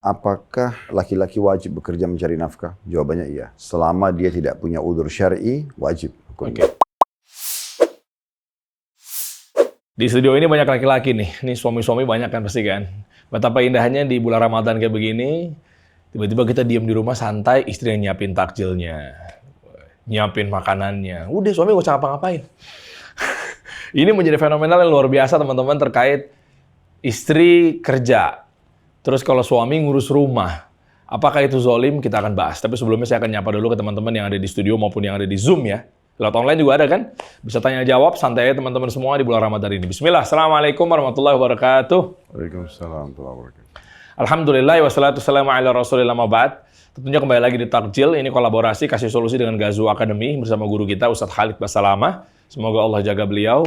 Apakah laki-laki wajib bekerja mencari nafkah? Jawabannya iya. Selama dia tidak punya udzur syar'i, wajib hukumnya. Di studio ini banyak laki-laki nih. Ini suami-suami banyak kan pasti kan. Betapa indahnya di bulan Ramadan kayak begini, tiba-tiba kita diam di rumah santai, istri yang nyiapin takjilnya, nyiapin makanannya. Udah suami gak usah ngapa-ngapain. Ini menjadi fenomenal yang luar biasa teman-teman terkait istri kerja. Terus kalau suami ngurus rumah, apakah itu zolim? Kita akan bahas. Tapi sebelumnya saya akan nyapa dulu ke teman-teman yang ada di studio maupun yang ada di Zoom ya. Lewat online juga ada kan? Bisa tanya jawab, santai aja teman-teman semua di bulan Ramadan ini. Bismillah, Assalamualaikum warahmatullahi wabarakatuh. Waalaikumsalam warahmatullahi wabarakatuh. Alhamdulillah, wassalatu wassalamu ala rasulillah ma'bad. Tentunya kembali lagi di Takjil, ini kolaborasi kasih solusi dengan Gazu Academy bersama guru kita Ustadz Khalid Basalamah. Semoga Allah jaga beliau.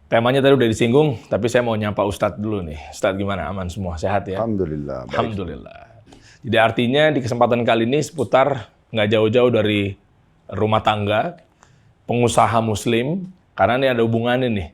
Temanya tadi udah disinggung, tapi saya mau nyapa Ustadz dulu nih. Ustadz gimana? Aman semua? Sehat ya? Alhamdulillah. Baik. Alhamdulillah. Jadi artinya di kesempatan kali ini seputar nggak jauh-jauh dari rumah tangga, pengusaha muslim, karena ini ada hubungannya nih.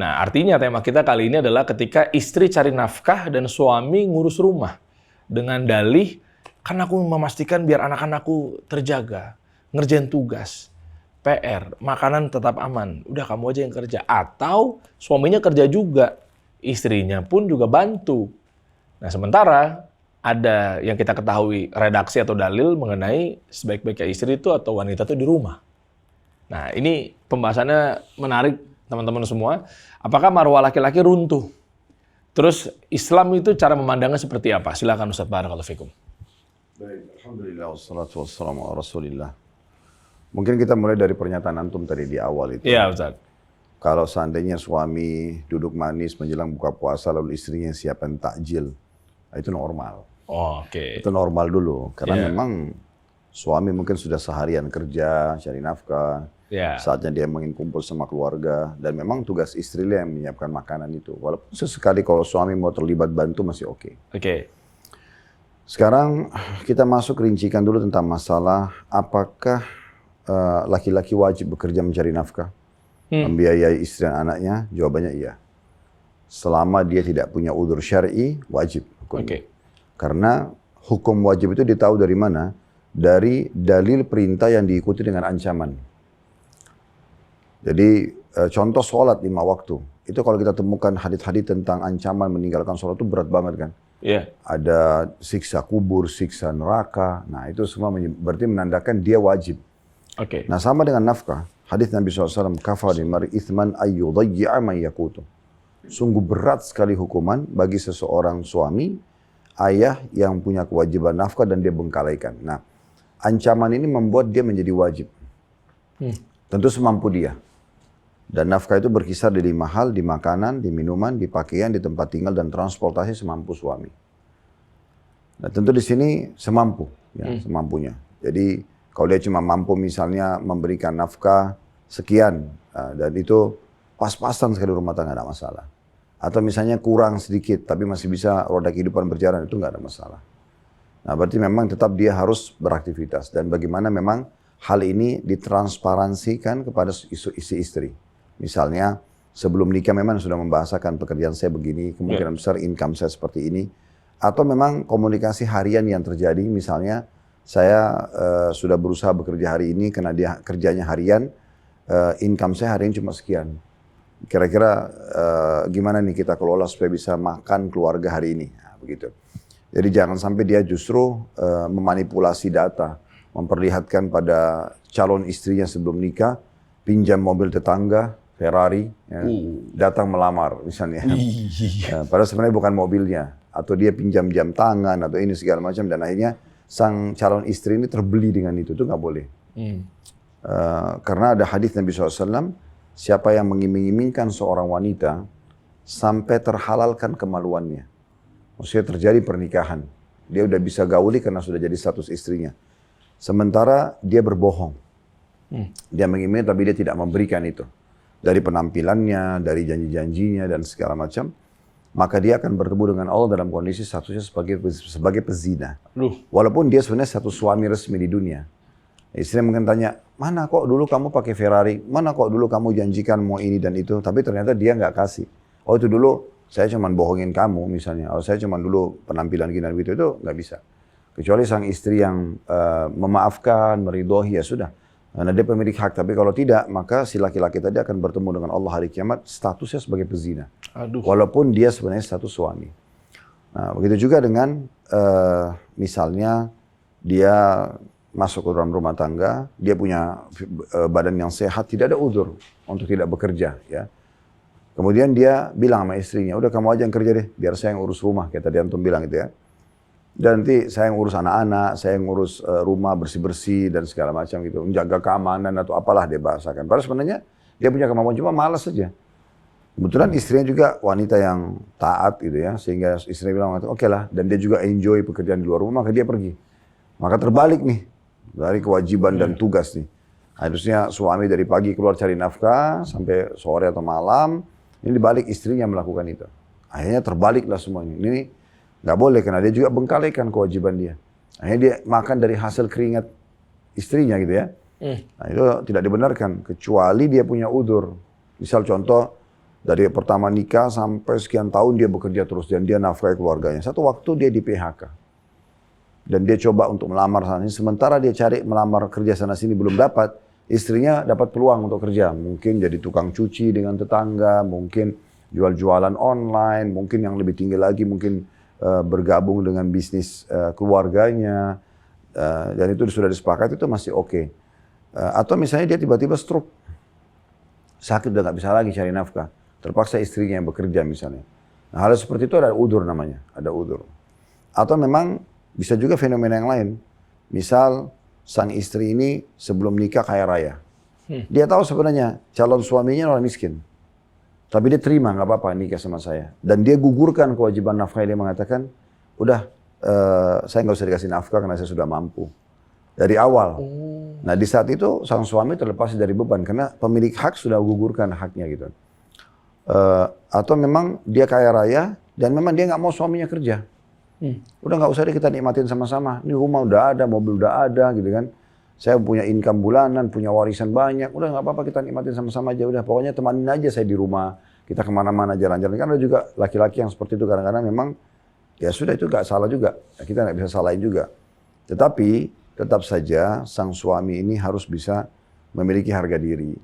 Nah artinya tema kita kali ini adalah ketika istri cari nafkah dan suami ngurus rumah. Dengan dalih, kan aku memastikan biar anak-anakku terjaga, ngerjain tugas. PR, makanan tetap aman, udah kamu aja yang kerja. Atau suaminya kerja juga, istrinya pun juga bantu. Nah sementara ada yang kita ketahui redaksi atau dalil mengenai sebaik-baiknya istri itu atau wanita itu di rumah. Nah ini pembahasannya menarik teman-teman semua. Apakah marwah laki-laki runtuh? Terus Islam itu cara memandangnya seperti apa? Silakan Ustaz, barakallahu fikum. Baik, alhamdulillah wassalatu wassalamu ala Rasulillah. Mungkin kita mulai dari pernyataan antum tadi di awal itu. Iya, Ustaz. Kalau seandainya suami duduk manis menjelang buka puasa lalu istrinya siapkan takjil, itu normal. Oh, oke. Itu normal dulu, karena Iya. memang suami mungkin sudah seharian kerja, cari nafkah, Iya. saatnya dia ingin kumpul sama keluarga, dan memang tugas istrinya yang menyiapkan makanan itu. Walaupun sesekali kalau suami mau terlibat bantu masih oke. Oke. Sekarang kita masuk rincikan dulu tentang masalah apakah laki-laki wajib bekerja mencari nafkah, membiayai istri dan anaknya. Jawabannya iya. Selama dia tidak punya udzur syar'i, wajib hukumnya. Oke. Karena hukum wajib itu ditahu dari mana? Dari dalil perintah yang diikuti dengan ancaman. Jadi contoh sholat 5 waktu. Itu kalau kita temukan hadits-hadits tentang ancaman meninggalkan sholat itu berat banget kan. Iya. Ada siksa kubur, siksa neraka. Nah itu semua berarti menandakan dia wajib. Oke. Nah sama dengan nafkah. Hadits Nabi SAW, kafa limari ithman ayyudayyi'a man yakutu. Sungguh berat sekali hukuman bagi seseorang suami, ayah yang punya kewajiban nafkah dan dia bengkalaikan. Nah, ancaman ini membuat dia menjadi wajib. Tentu semampu dia. Dan nafkah itu berkisar di 5 hal, di makanan, di minuman, di pakaian, di tempat tinggal, dan transportasi semampu suami. Nah tentu di sini semampu, ya, semampunya. Jadi kalau dia cuma mampu misalnya memberikan nafkah sekian, dan itu pas-pasan sekali rumah tangga, tidak masalah. Atau misalnya kurang sedikit, tapi masih bisa roda kehidupan berjalan, itu nggak ada masalah. Nah berarti memang tetap dia harus beraktivitas. Dan bagaimana memang hal ini ditransparansikan kepada istri. Misalnya sebelum nikah memang sudah membahasakan pekerjaan saya begini, kemungkinan besar income saya seperti ini. Atau memang komunikasi harian yang terjadi, misalnya saya sudah berusaha bekerja hari ini karena dia kerjanya harian, income saya hari ini cuma sekian. Kira-kira gimana nih kita kelola supaya bisa makan keluarga hari ini, nah, begitu. Jadi jangan sampai dia justru memanipulasi data, memperlihatkan pada calon istrinya sebelum nikah, pinjam mobil tetangga, Ferrari, ya, datang melamar misalnya. Padahal sebenarnya bukan mobilnya, atau dia pinjam jam tangan atau ini segala macam, dan akhirnya sang calon istri ini terbeli dengan itu nggak boleh. Karena ada hadis Nabi SAW, siapa yang mengiming-imingkan seorang wanita sampai terhalalkan kemaluannya. Maksudnya terjadi pernikahan. Dia udah bisa gauli karena sudah jadi status istrinya. Sementara dia berbohong. Dia mengiming tapi dia tidak memberikan itu. Dari penampilannya, dari janji-janjinya dan segala macam. Maka dia akan bertemu dengan Allah dalam kondisi statusnya sebagai pezina. Walaupun dia sebenarnya satu suami resmi di dunia. Istri mungkin tanya, mana kok dulu kamu pakai Ferrari? Mana kok dulu kamu janjikan mau ini dan itu? Tapi ternyata dia nggak kasih. Oh itu dulu saya cuma bohongin kamu misalnya, atau saya cuma dulu penampilan gini dan begitu, itu nggak bisa. Kecuali sang istri yang memaafkan, meridhoi, ya sudah. Karena dia pemilik hak, tapi kalau tidak, maka si laki-laki tadi akan bertemu dengan Allah hari kiamat, statusnya sebagai pezina. Aduh. Walaupun dia sebenarnya status suami. Nah, begitu juga dengan misalnya dia masuk ke dalam rumah tangga, dia punya badan yang sehat, tidak ada udzur untuk tidak bekerja. Ya. Kemudian dia bilang sama istrinya, udah kamu aja yang kerja deh, biar saya yang urus rumah, kayak tadi Antum bilang gitu ya. Dan nanti saya yang urus anak-anak, saya yang urus rumah, bersih-bersih dan segala macam gitu. Menjaga keamanan atau apalah dia bahasakan. Padahal sebenarnya dia punya kemampuan, cuma malas saja. Kebetulan istrinya juga wanita yang taat gitu ya. Sehingga istrinya bilang, oke lah. Dan dia juga enjoy pekerjaan di luar rumah, maka dia pergi. Maka terbalik nih, dari kewajiban dan tugas nih. Harusnya suami dari pagi keluar cari nafkah, sampai sore atau malam. Ini dibalik istrinya melakukan itu. Akhirnya terbaliklah semuanya. Ini nggak boleh, karena dia juga bengkalikan kewajiban dia. Akhirnya dia makan dari hasil keringat istrinya gitu ya. Nah, itu tidak dibenarkan, kecuali dia punya udzur. Misal contoh, dari pertama nikah sampai sekian tahun dia bekerja terus, dan dia nafkahi keluarganya. Satu waktu dia di PHK. Dan dia coba untuk melamar sana sini. Sementara dia cari melamar kerja sana sini belum dapat, istrinya dapat peluang untuk kerja. Mungkin jadi tukang cuci dengan tetangga, mungkin jual-jualan online, mungkin yang lebih tinggi lagi, mungkin bergabung dengan bisnis keluarganya, dan itu sudah disepakati, itu masih oke. Atau misalnya dia tiba-tiba stroke, sakit udah nggak bisa lagi cari nafkah, terpaksa istrinya yang bekerja misalnya. Nah, hal seperti itu ada udzur namanya, ada udzur. Atau memang bisa juga fenomena yang lain, misal sang istri ini sebelum nikah kaya raya, dia tahu sebenarnya calon suaminya orang miskin. Tapi dia terima, nggak apa-apa nikah sama saya. Dan dia gugurkan kewajiban nafkah, dia mengatakan, udah saya nggak usah dikasih nafkah karena saya sudah mampu. Dari awal. Nah di saat itu sang suami terlepas dari beban, karena pemilik hak sudah gugurkan haknya gitu. Atau memang dia kaya raya, dan memang dia nggak mau suaminya kerja. Udah nggak usah deh kita nikmatin sama-sama. Ini rumah udah ada, mobil udah ada gitu kan. Saya punya income bulanan, punya warisan banyak. Udah nggak apa-apa kita nikmatin sama-sama aja. Udah pokoknya temanin aja saya di rumah. Kita kemana-mana jalan-jalan. Kan ada juga laki-laki yang seperti itu. Kadang-kadang memang ya sudah itu nggak salah juga. Kita nggak bisa salahin juga. Tetapi tetap saja sang suami ini harus bisa memiliki harga diri.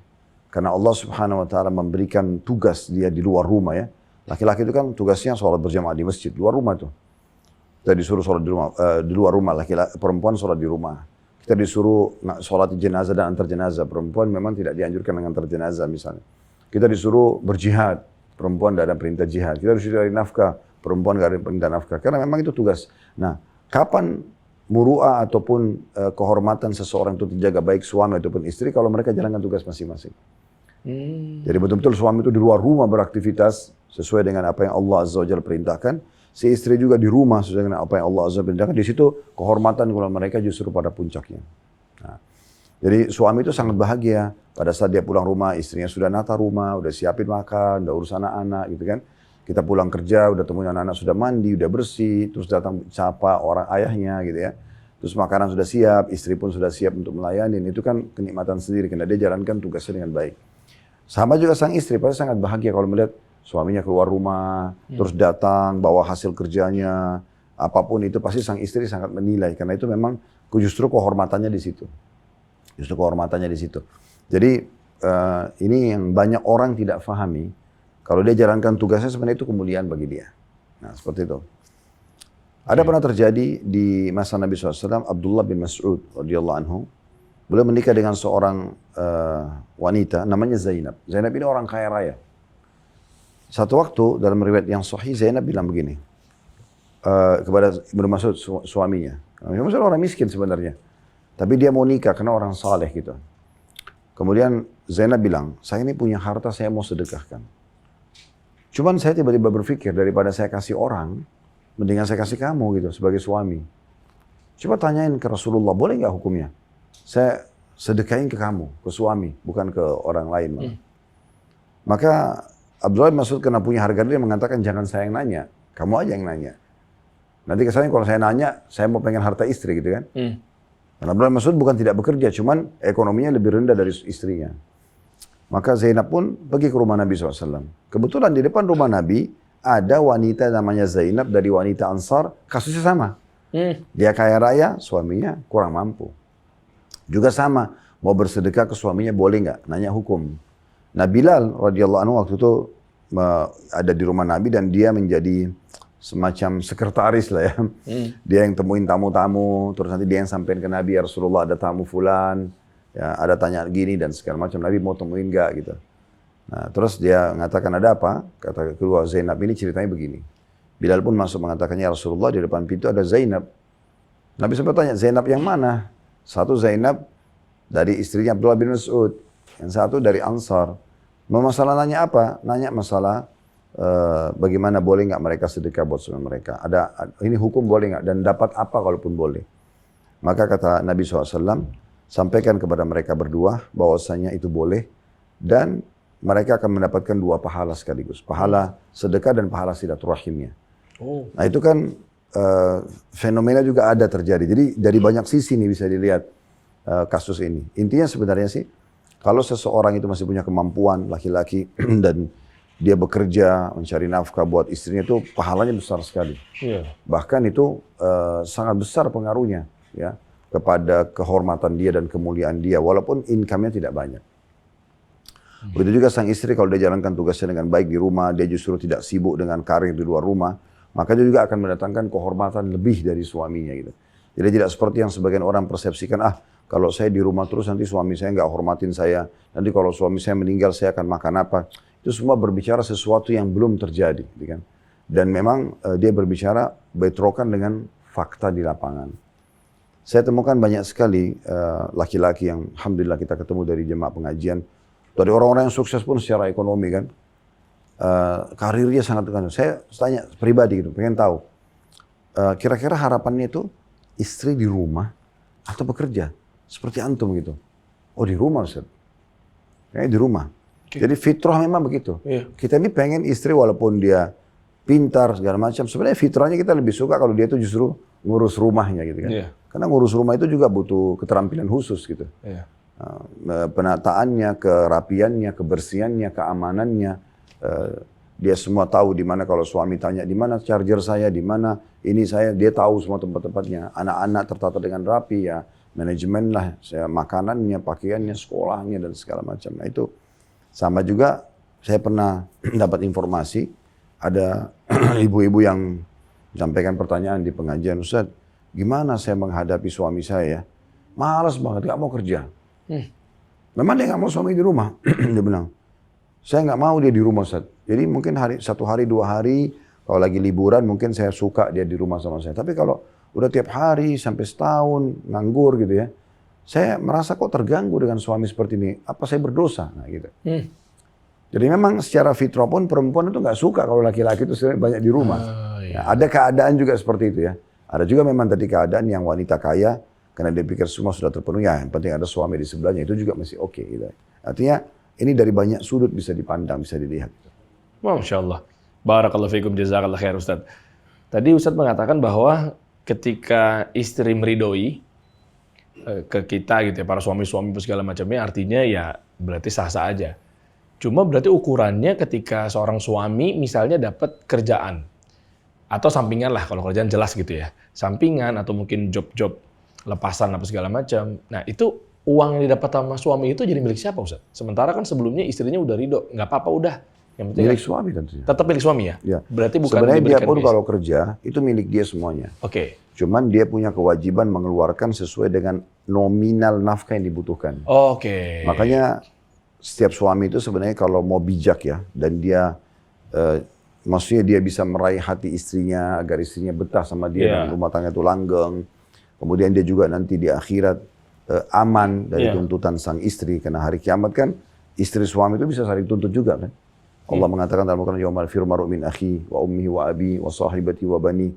Karena Allah Subhanahu Wa Taala memberikan tugas dia di luar rumah ya. Laki-laki itu kan tugasnya sholat berjamaah di masjid, luar rumah tuh. Kita disuruh sholat di luar rumah, laki-laki perempuan sholat di rumah. Kita disuruh sholat jenazah dan antar jenazah. Perempuan memang tidak dianjurkan dengan antar jenazah misalnya. Kita disuruh berjihad. Perempuan tidak ada perintah jihad. Kita disuruh cari nafkah. Perempuan tidak ada perintah nafkah. Karena memang itu tugas. Nah, kapan muru'ah ataupun kehormatan seseorang itu terjaga, baik suami ataupun istri, kalau mereka jalankan tugas masing-masing. Jadi betul-betul suami itu di luar rumah beraktivitas sesuai dengan apa yang Allah Azza wa Jalla perintahkan. Si istri juga di rumah sesuai dengan apa yang Allah Azza wa Jalla perintahkan. Di situ kehormatan kalau mereka justru pada puncaknya. Nah, jadi suami itu sangat bahagia pada saat dia pulang rumah, istrinya sudah nata rumah, udah siapin makan, udah urus anak-anak gitu kan. Kita pulang kerja, udah temuin anak-anak sudah mandi, udah bersih, terus datang sapa orang ayahnya gitu ya. Terus makanan sudah siap, istri pun sudah siap untuk melayani. Itu kan kenikmatan sendiri karena dia jalankan tugasnya dengan baik. Sama juga sang istri pasti sangat bahagia kalau melihat suaminya keluar rumah, terus datang, bawa hasil kerjanya, apapun itu pasti sang istri sangat menilai. Karena itu memang justru kehormatannya di situ. Justru kehormatannya di situ. Jadi ini yang banyak orang tidak fahami. Kalau dia jalankan tugasnya sebenarnya itu kemuliaan bagi dia. Nah seperti itu. Ada pernah terjadi di masa Nabi SAW, Abdullah bin Mas'ud radhiyallahu anhu, beliau menikah dengan seorang wanita namanya Zainab. Zainab ini orang kaya raya. Satu waktu dalam riwayat yang sahih Zainab bilang begini kepada Ibnu Mas'ud suaminya. Ibnu Mas'ud orang miskin sebenarnya, tapi dia mau nikah karena orang saleh gitu. Kemudian Zainab bilang, saya ini punya harta, saya mau sedekahkan. Cuman saya tiba-tiba berpikir daripada saya kasih orang, mendingan saya kasih kamu gitu sebagai suami. Coba tanyain ke Rasulullah, boleh nggak hukumnya? Saya sedekahin ke kamu, ke suami, bukan ke orang lain. Maka Abdullah bin Mas'ud karena punya harga diri mengatakan jangan saya yang nanya, kamu aja yang nanya. Nanti kesannya kalau saya nanya, saya mau pengen harta istri gitu kan. Karena Abdullah bin Mas'ud bukan tidak bekerja, cuman ekonominya lebih rendah dari istrinya. Maka Zainab pun pergi ke rumah Nabi SAW. Kebetulan di depan rumah Nabi ada wanita namanya Zainab dari wanita Ansar, kasusnya sama. Dia kaya raya, suaminya kurang mampu. Juga sama, mau bersedekah ke suaminya boleh nggak? Nanya hukum. Nah Bilal radhiyallahu anhu waktu itu ada di rumah Nabi dan dia menjadi semacam sekretaris lah ya. Dia yang temuin tamu-tamu, terus nanti dia yang sampein ke Nabi, ya Rasulullah ada tamu fulan, ya ada tanya gini dan segala macam. Nabi mau temuin nggak gitu. Nah terus dia mengatakan ada apa? Kata kedua Zainab ini ceritanya begini. Bilal pun masuk mengatakannya, ya Rasulullah di depan pintu ada Zainab. Nabi sempat tanya, Zainab yang mana? Satu Zainab dari istrinya Abdullah bin Mas'ud, yang satu dari Ansar. Masalah nanya apa? Nanya masalah bagaimana boleh nggak mereka sedekah buat suami mereka. Ini hukum boleh nggak? Dan dapat apa kalaupun boleh? Maka kata Nabi SAW, sampaikan kepada mereka berdua bahwasanya itu boleh dan mereka akan mendapatkan dua pahala sekaligus. Pahala sedekah dan pahala silaturahimnya. Nah itu kan fenomena juga ada terjadi. Jadi dari banyak sisi nih bisa dilihat kasus ini. Intinya sebenarnya sih, kalau seseorang itu masih punya kemampuan, laki-laki, dan dia bekerja, mencari nafkah buat istrinya itu pahalanya besar sekali. Bahkan itu sangat besar pengaruhnya ya kepada kehormatan dia dan kemuliaan dia, walaupun income-nya tidak banyak. Begitu juga sang istri kalau dia jalankan tugasnya dengan baik di rumah, dia justru tidak sibuk dengan karir di luar rumah, maka dia juga akan mendatangkan kehormatan lebih dari suaminya gitu. Jadi tidak seperti yang sebagian orang persepsikan, kalau saya di rumah terus nanti suami saya nggak hormatin saya, nanti kalau suami saya meninggal saya akan makan apa. Itu semua berbicara sesuatu yang belum terjadi. Gitu kan? Dan memang dia berbicara bentrokan dengan fakta di lapangan. Saya temukan banyak sekali laki-laki yang alhamdulillah kita ketemu dari jemaah pengajian, dari orang-orang yang sukses pun secara ekonomi kan, karirnya sangat tergantung. Saya tanya pribadi gitu, pengen tahu, kira-kira harapannya itu istri di rumah atau bekerja? Seperti antum gitu. Oh di rumah Ustaz. Kayaknya di rumah. Jadi fitrah memang begitu. Kita ini pengen istri walaupun dia pintar segala macam. Sebenarnya fitrahnya kita lebih suka kalau dia itu justru ngurus rumahnya gitu kan. Karena ngurus rumah itu juga butuh keterampilan khusus gitu. Penataannya, kerapiannya, kebersihannya, keamanannya. Dia semua tahu di mana kalau suami tanya di mana charger saya, di mana ini saya, dia tahu semua tempat-tempatnya. Anak-anak tertata dengan rapi ya. Manajemen lah, makanannya, pakaiannya, sekolahnya, dan segala macam. Nah itu sama juga saya pernah dapat informasi, ada ibu-ibu yang sampaikan pertanyaan di pengajian, Ustaz, gimana saya menghadapi suami saya? Malas banget, gak mau kerja. Memang dia gak mau suami di rumah. Dia bilang, saya gak mau dia di rumah Ustaz. Jadi mungkin satu hari, 2 hari, kalau lagi liburan mungkin saya suka dia di rumah sama saya. Tapi kalau udah tiap hari sampai setahun nganggur gitu ya, saya merasa kok terganggu dengan suami seperti ini. Apa saya berdosa? Nah, gitu. Jadi memang secara fitrah pun perempuan itu nggak suka kalau laki-laki itu banyak di rumah. Ya, ada keadaan juga seperti itu ya. Ada juga memang tadi keadaan yang wanita kaya karena dia pikir semua sudah terpenuhi. Ya, yang penting ada suami di sebelahnya itu juga masih oke. Gitu. Artinya ini dari banyak sudut bisa dipandang, bisa dilihat. Masya Allah. Barakallahu fikum, jazakallah khair Ustaz. Tadi Ustaz mengatakan bahwa ketika istri meridoi ke kita gitu ya, para suami-suami segala macamnya, artinya ya berarti sah-sah aja. Cuma berarti ukurannya ketika seorang suami misalnya dapat kerjaan atau sampingan lah, kalau kerjaan jelas gitu ya, sampingan atau mungkin job-job lepasan apa segala macam. Nah itu uang yang didapat sama suami itu jadi milik siapa Ustaz? Sementara kan sebelumnya istrinya udah ridho, nggak apa-apa udah. Yang penting milik suami tentunya. Tetap milik suami ya? Ya. Berarti bukan sebenarnya dia pun istri. kalau kerja itu milik dia semuanya. Oke. Cuman dia punya kewajiban mengeluarkan sesuai dengan nominal nafkah yang dibutuhkan. Oke. Makanya setiap suami itu sebenarnya kalau mau bijak ya, dan dia maksudnya dia bisa meraih hati istrinya agar istrinya betah sama dia dan rumah tangga itu langgeng. Kemudian dia juga nanti di akhirat aman dari tuntutan sang istri, karena hari kiamat kan istri suami itu bisa saling tuntut juga kan. Allah mengatakan dalam Al-Quran, yaumal firru mar'u min akhi wa ummihi wa abi wa sahibati wa bani.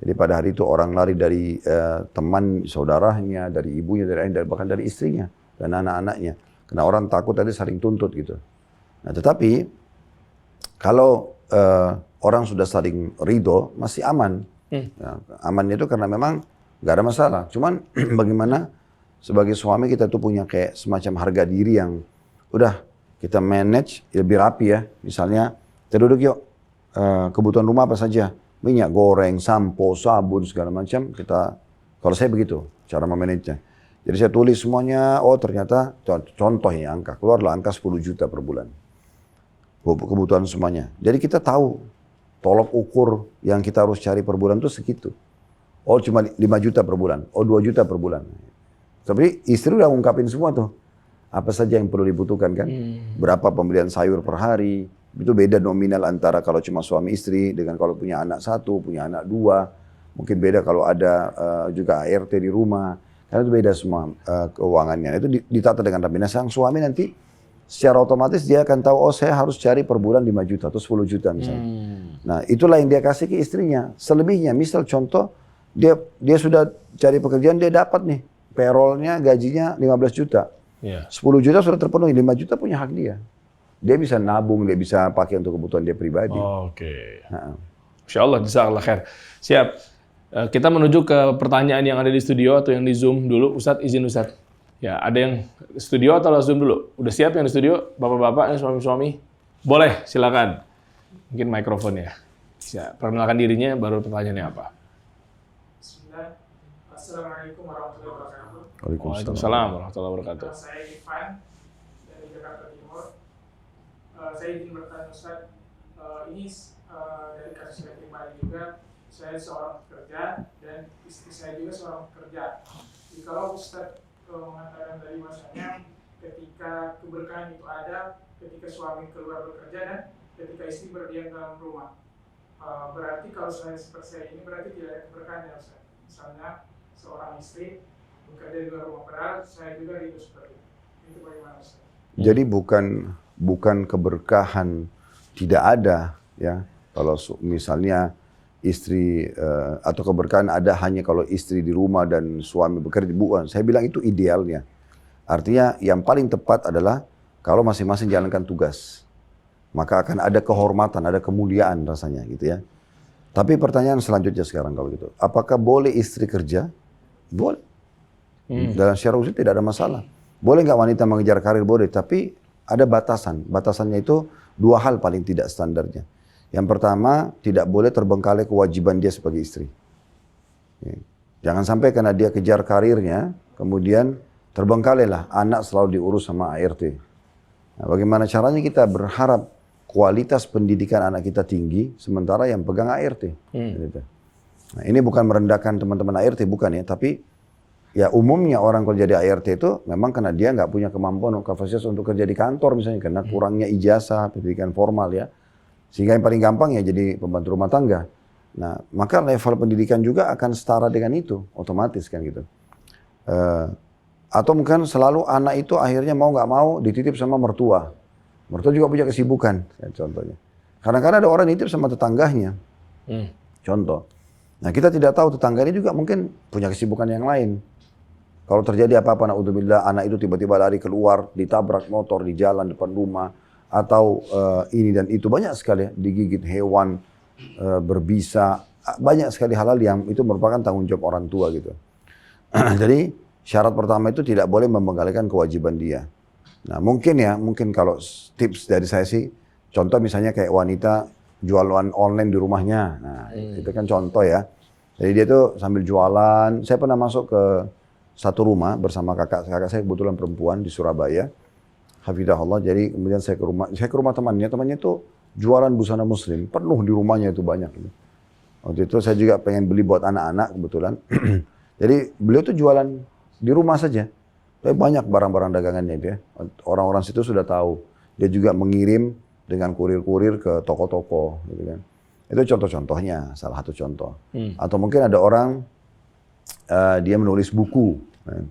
Jadi pada hari itu orang lari dari teman saudaranya, dari ibunya, dari ayahnya, bahkan dari istrinya dan anak-anaknya. Karena orang takut tadi saling tuntut gitu. Nah tetapi kalau orang sudah saling ridho masih aman. Ya, amannya itu karena memang nggak ada masalah. Cuman bagaimana sebagai suami kita tuh punya kayak semacam harga diri yang udah kita manage lebih rapi ya. Misalnya kita duduk yuk. kebutuhan rumah apa saja, minyak goreng, sampo, sabun segala macam kalau saya begitu cara memanagenya. Jadi saya tulis semuanya, oh ternyata contoh ya angka, keluarlah angka 10 juta per bulan. Kebutuhan semuanya. Jadi kita tahu tolok ukur yang kita harus cari per bulan itu segitu. Oh cuma 5 juta per bulan, oh 2 juta per bulan. Tapi istri udah ungkapin semua tuh. Apa saja yang perlu dibutuhkan kan. Berapa pembelian sayur per hari. Itu beda nominal antara kalau cuma suami istri dengan kalau punya anak 1, punya anak 2. Mungkin beda kalau ada juga ART di rumah. Karena itu beda semua keuangannya. Itu ditata dengan rapi. Nah sang suami nanti secara otomatis dia akan tahu, oh saya harus cari per bulan 5 juta atau 10 juta misalnya. Nah itulah yang dia kasih ke istrinya. Selebihnya misal contoh, dia sudah cari pekerjaan, dia dapat nih payrollnya, gajinya 15 juta. 10 juta sudah terpenuhi, 5 juta punya hak dia. Dia bisa nabung, dia bisa pakai untuk kebutuhan dia pribadi. Oke. Insya Allah, jazakallah khair. Siap. Kita menuju ke pertanyaan yang ada di studio atau yang di Zoom dulu. Ustadz, izin Ustadz. Ya, ada yang studio atau Zoom dulu? Udah siap yang di studio? Bapak-bapak, suami-suami? Boleh, silakan. Mungkin mikrofonnya. Ya, perkenalkan dirinya, baru pertanyaannya apa? Assalamualaikum warahmatullahi wabarakatuh. Waalaikumsalam warahmatullahi wabarakatuh. Saya Irfan dari Jakarta Timur. Saya ingin bertanya Ustaz, ini dari kasus saya pribadi juga, saya seorang pekerja dan istri saya juga seorang pekerja. Jadi kalau Ustaz mengatakan tadi bahasanya ketika keberkahan itu ada, ketika suami keluar bekerja dan ketika istri berdiam dalam rumah. Berarti kalau saya seperti saya ini berarti tidak ada keberkahan ya Ustaz. Misalnya seorang istri bekerja di luar rumah, padahal saya juga itu seperti itu. Itu bagaimana Ustaz? Jadi bukan keberkahan tidak ada ya. Kalau misalnya istri atau keberkahan ada hanya kalau istri di rumah dan suami bekerja, bukan. Saya bilang itu idealnya. Artinya yang paling tepat adalah kalau masing-masing jalankan tugas. Maka akan ada kehormatan, ada kemuliaan rasanya gitu ya. Tapi pertanyaan selanjutnya sekarang kalau gitu. Apakah boleh istri kerja? Boleh. Dalam syariat usul tidak ada masalah. Boleh nggak wanita mengejar karir? Boleh. Tapi ada batasan. Batasannya itu 2 hal paling tidak standarnya. Yang pertama, tidak boleh terbengkalai kewajiban dia sebagai istri. Jangan sampai karena dia kejar karirnya, kemudian terbengkalai lah. Anak selalu diurus sama ART. Nah, bagaimana caranya kita berharap kualitas pendidikan anak kita tinggi, sementara yang pegang ART. Nah, ini bukan merendahkan teman-teman ART, bukan ya. Tapi ya umumnya orang kalau jadi ART itu memang karena dia nggak punya kemampuan atau kapasitas untuk kerja di kantor misalnya. Karena kurangnya ijazah, pendidikan formal ya. Sehingga yang paling gampang ya jadi pembantu rumah tangga. Nah, maka level pendidikan juga akan setara dengan itu, otomatis kan gitu. Atau mungkin selalu anak itu akhirnya mau nggak mau dititip sama mertua. Mertua juga punya kesibukan, contohnya. Kadang-kadang ada orang nitip sama tetangganya. Contoh. Nah kita tidak tahu tetangga ini juga mungkin punya kesibukan yang lain. Kalau terjadi apa-apa, na'udzubillah, anak itu tiba-tiba lari keluar, ditabrak motor di jalan depan rumah. Atau ini dan itu, banyak sekali ya, digigit hewan, berbisa. Banyak sekali hal-hal yang itu merupakan tanggung jawab orang tua gitu. Jadi syarat pertama itu tidak boleh membengkalikan kewajiban dia. Nah mungkin kalau tips dari saya sih, contoh misalnya kayak wanita jualan online di rumahnya. Nah itu kan contoh ya. Jadi dia tuh sambil jualan, saya pernah masuk ke satu rumah bersama kakak saya kebetulan perempuan di Surabaya. Hafidahullah, jadi kemudian saya ke rumah temannya tuh jualan busana muslim, penuh di rumahnya itu banyak. Waktu itu saya juga pengen beli buat anak-anak kebetulan. Jadi beliau tuh jualan di rumah saja. Tapi banyak barang-barang dagangannya dia. Orang-orang situ sudah tahu. Dia juga mengirim dengan kurir-kurir ke toko-toko. Gitu kan. Itu contoh-contohnya, salah satu contoh. Atau mungkin ada orang, dia menulis buku. Kan.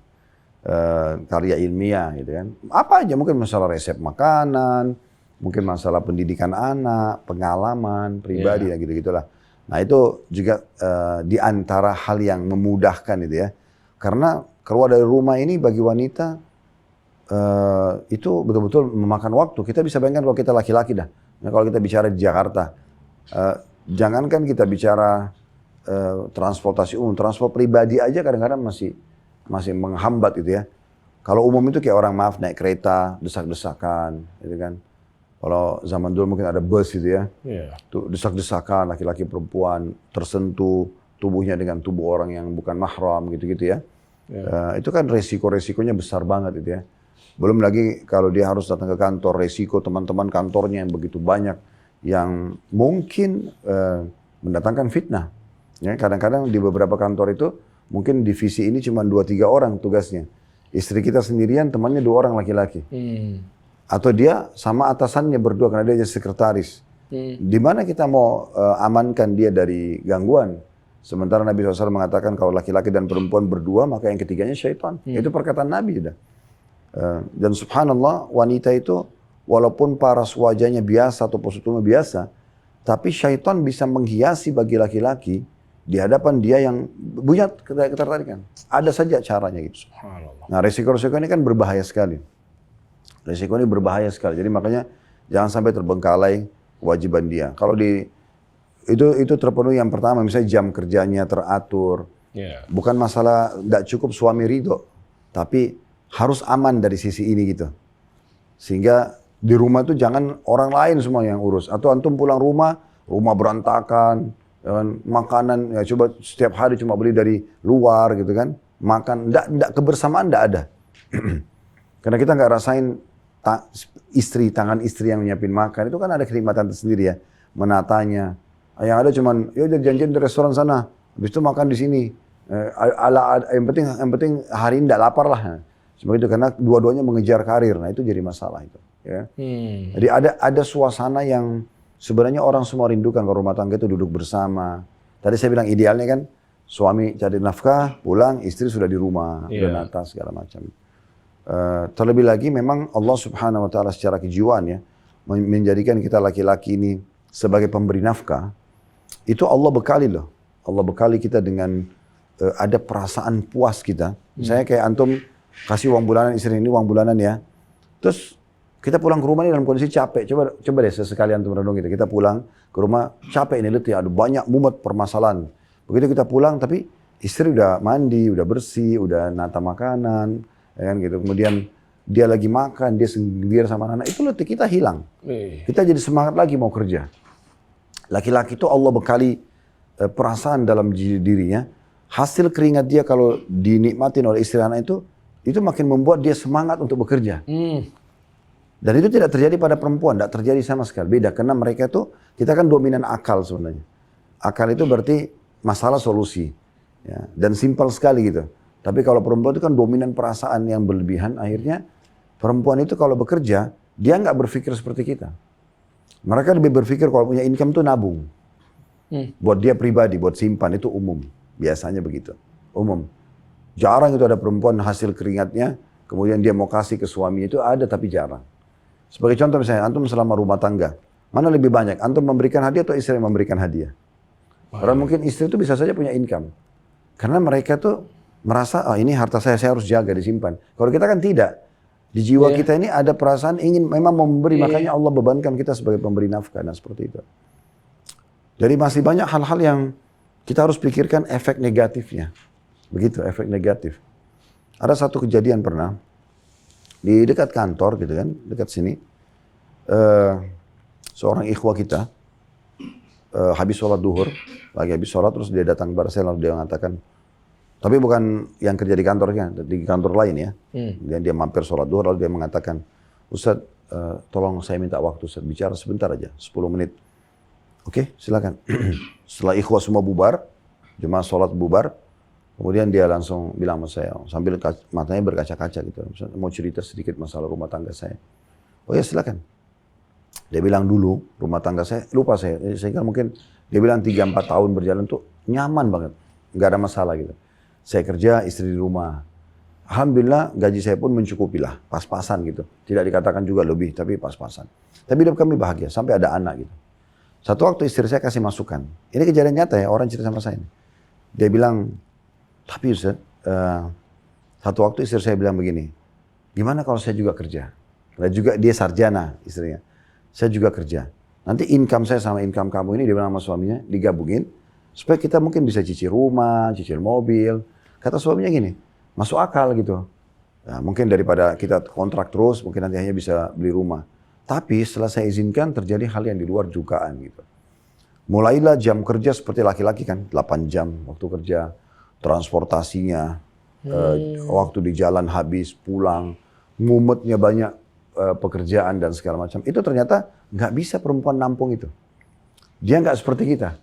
Karya ilmiah gitu kan. Apa aja, mungkin masalah resep makanan, mungkin masalah pendidikan anak, pengalaman pribadi dan gitu-gitulah. Nah itu juga di antara hal yang memudahkan itu ya. Karena keluar dari rumah ini bagi wanita itu betul-betul memakan waktu. Kita bisa bayangkan kalau kita laki-laki dah. Nah, kalau kita bicara di Jakarta, jangankan kita bicara transportasi umum, transport pribadi aja kadang-kadang masih menghambat gitu ya. Kalau umum itu kayak orang naik kereta, desak-desakan, gitu kan. Kalau zaman dulu mungkin ada bus gitu ya. Iya. Tuh desak-desakan laki-laki perempuan tersentuh tubuhnya dengan tubuh orang yang bukan mahram gitu-gitu ya. Itu kan resiko-resikonya besar banget itu ya. Belum lagi kalau dia harus datang ke kantor, resiko teman-teman kantornya yang begitu banyak yang mungkin mendatangkan fitnah. Ya, kadang-kadang di beberapa kantor itu mungkin divisi ini cuma 2-3 orang tugasnya. Istri kita sendirian, temannya 2 orang laki-laki. Atau dia sama atasannya berdua karena dia jadi sekretaris. Di mana kita mau amankan dia dari gangguan? Sementara Nabi SAW mengatakan kalau laki-laki dan perempuan berdua maka yang ketiganya syaitan. Itu perkataan Nabi sudah. Dan subhanallah wanita itu walaupun paras wajahnya biasa atau posturnya biasa, tapi syaitan bisa menghiasi bagi laki-laki di hadapan dia yang punya ketertarikan. Ada saja caranya gitu. Subhanallah. Nah resiko-resiko ini kan berbahaya sekali. Resiko ini berbahaya sekali. Jadi makanya jangan sampai terbengkalai kewajiban dia. Kalau itu terpenuhi yang pertama, misalnya jam kerjanya teratur. Bukan masalah tidak cukup suami ridho, tapi harus aman dari sisi ini gitu. Sehingga di rumah itu jangan orang lain semua yang urus. Atau antum pulang rumah berantakan, makanan ya coba setiap hari cuma beli dari luar gitu kan. Makan, enggak kebersamaan enggak ada. Karena kita nggak rasain tangan istri yang nyiapin makan, itu kan ada kenikmatan tersendiri ya, menatanya. Yang ada cuman, ya udah janjian di restoran sana, habis itu makan di sini. Yang penting hari ini nggak lapar lah. Seperti itu karena dua-duanya mengejar karir, nah itu jadi masalah itu. Ya. Jadi ada suasana yang sebenarnya orang semua rindukan kalau rumah tangga itu duduk bersama. Tadi saya bilang idealnya kan suami cari nafkah, pulang, istri sudah di rumah, udah nata segala macam. Terlebih lagi memang Allah Subhanahu wa taala secara kejiwaan ya menjadikan kita laki-laki ini sebagai pemberi nafkah. Itu Allah bekali loh. Allah bekali kita dengan ada perasaan puas kita. Misalnya kayak antum kasih uang bulanan istri ini uang bulanan ya. Terus kita pulang ke rumah ini dalam kondisi capek. Coba deh sesekali antum renung gitu. Kita pulang ke rumah capek ini letih, ada banyak mumet permasalahan. Begitu kita pulang tapi istri udah mandi, udah bersih, udah nata makanan. Ya kan gitu. Kemudian dia lagi makan, dia sendiri sama anak, itu letih kita hilang. Kita jadi semangat lagi mau kerja. Laki-laki itu Allah bekali perasaan dalam dirinya. Hasil keringat dia kalau dinikmatin oleh istri anak itu makin membuat dia semangat untuk bekerja. Dan itu tidak terjadi pada perempuan, tidak terjadi sama sekali. Beda, karena mereka itu, kita kan dominan akal sebenarnya. Akal itu berarti masalah solusi. Ya, dan simpel sekali gitu. Tapi kalau perempuan itu kan dominan perasaan yang berlebihan, akhirnya perempuan itu kalau bekerja, dia nggak berpikir seperti kita. Mereka lebih berpikir kalau punya income itu nabung. Buat dia pribadi, buat simpan, itu umum. Biasanya begitu, umum. Jarang itu ada perempuan hasil keringatnya, kemudian dia mau kasih ke suami itu ada tapi jarang. Sebagai contoh misalnya, antum selama rumah tangga, mana lebih banyak? Antum memberikan hadiah atau istri yang memberikan hadiah? Karena mungkin istri itu bisa saja punya income. Karena mereka tuh merasa, ini harta saya harus jaga, disimpan. Kalau kita kan tidak. Di jiwa kita ini ada perasaan ingin memang memberi, makanya Allah bebankan kita sebagai pemberi nafkah. Nah seperti itu. Jadi masih banyak hal-hal yang kita harus pikirkan efek negatifnya. Begitu, efek negatif. Ada satu kejadian pernah, di dekat kantor gitu kan, dekat sini, seorang ikhwah kita, habis sholat duhur, lagi habis sholat terus dia datang kepada saya lalu dia mengatakan, tapi bukan yang kerja di kantor kan, di kantor lain ya. Kemudian dia mampir sholat duhur lalu dia mengatakan, Ustadz tolong saya minta waktu Ustadz bicara sebentar aja, 10 menit. Oke, silakan. Setelah ikhwah semua bubar, jemaah sholat bubar, kemudian dia langsung bilang sama saya, sambil matanya berkaca-kaca gitu, mau cerita sedikit masalah rumah tangga saya. Oh ya silakan. Dia bilang dulu rumah tangga saya, lupa saya kira mungkin dia bilang 3-4 tahun berjalan tuh nyaman banget, nggak ada masalah gitu. Saya kerja, istri di rumah. Alhamdulillah gaji saya pun mencukupi lah, pas-pasan gitu. Tidak dikatakan juga lebih, tapi pas-pasan. Tapi hidup kami bahagia, sampai ada anak gitu. Satu waktu istri saya kasih masukan. Ini kejadian nyata ya, orang cerita sama saya. Dia bilang, tapi Ustaz, satu waktu istri saya bilang begini, gimana kalau saya juga kerja? Karena juga dia sarjana istrinya. Saya juga kerja. Nanti income saya sama income kamu ini, dia bilang sama suaminya, digabungin. Supaya kita mungkin bisa cicil rumah, cicil mobil. Kata suaminya gini, masuk akal gitu. Nah, mungkin daripada kita kontrak terus, mungkin nanti hanya bisa beli rumah. Tapi setelah saya izinkan terjadi hal yang di luar dugaan gitu. Mulailah jam kerja seperti laki-laki kan, 8 jam waktu kerja, transportasinya, waktu di jalan habis, pulang, ngumetnya banyak pekerjaan dan segala macam. Itu ternyata nggak bisa perempuan nampung itu. Dia nggak seperti kita.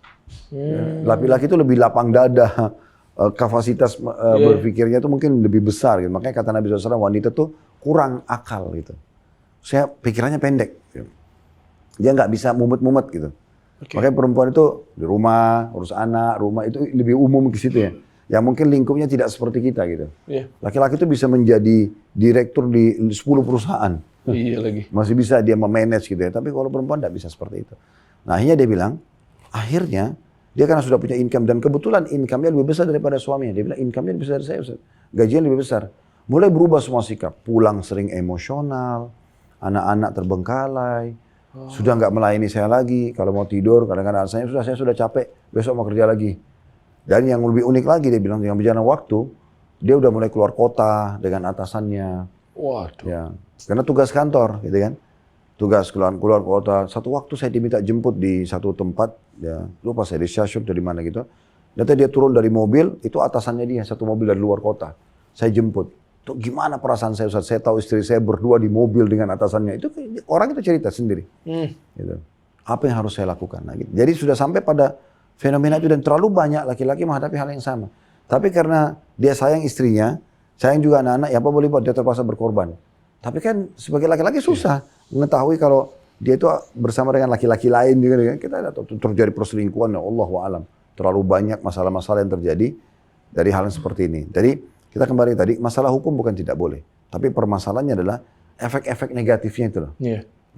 Laki-laki itu lebih lapang dada, kapasitas berpikirnya itu mungkin lebih besar. Gitu. Makanya kata Nabi SAW, wanita tuh kurang akal gitu. Saya pikirannya pendek. Gitu. Dia nggak bisa mumet-mumet gitu. Makanya perempuan itu di rumah, urus anak, rumah itu lebih umum ke situ ya. Yang mungkin lingkupnya tidak seperti kita gitu. Laki-laki itu bisa menjadi direktur di 10 perusahaan. Iya lagi. Masih bisa dia memanage gitu ya. Tapi kalau perempuan tidak bisa seperti itu. Nah akhirnya dia bilang, akhirnya dia karena sudah punya income dan kebetulan income-nya lebih besar daripada suaminya. Dia bilang income-nya lebih besar dari saya, Ustaz. Gajinya lebih besar. Mulai berubah semua sikap. Pulang sering emosional, anak-anak terbengkalai, sudah nggak melayani saya lagi. Kalau mau tidur, kadang-kadang saya sudah capek, besok mau kerja lagi. Dan yang lebih unik lagi dia bilang, yang berjalan waktu, dia udah mulai keluar kota dengan atasannya. Waduh. Ya, karena tugas kantor, gitu kan. Tugas keluar kota. Satu waktu saya diminta jemput di satu tempat, ya lupa saya di stasiun dari mana gitu. Nanti dia turun dari mobil, itu atasannya dia, satu mobil dari luar kota. Saya jemput. Tuh gimana perasaan saya, Ustaz? Saya tahu istri saya berdua di mobil dengan atasannya. Itu orang itu cerita sendiri. Gitu. Apa yang harus saya lakukan? Nah, gitu. Jadi sudah sampai pada fenomena itu dan terlalu banyak laki-laki menghadapi hal yang sama. Tapi karena dia sayang istrinya, sayang juga anak-anak, ya apa boleh buat, dia terpaksa berkorban. Tapi kan sebagai laki-laki susah mengetahui kalau dia itu bersama dengan laki-laki lain juga. Kita ada terjadi perselingkuhan, ya Allah wa'alam. Terlalu banyak masalah-masalah yang terjadi dari hal yang seperti ini. Jadi kita kembali tadi, masalah hukum bukan tidak boleh. Tapi permasalahannya adalah efek-efek negatifnya itu loh.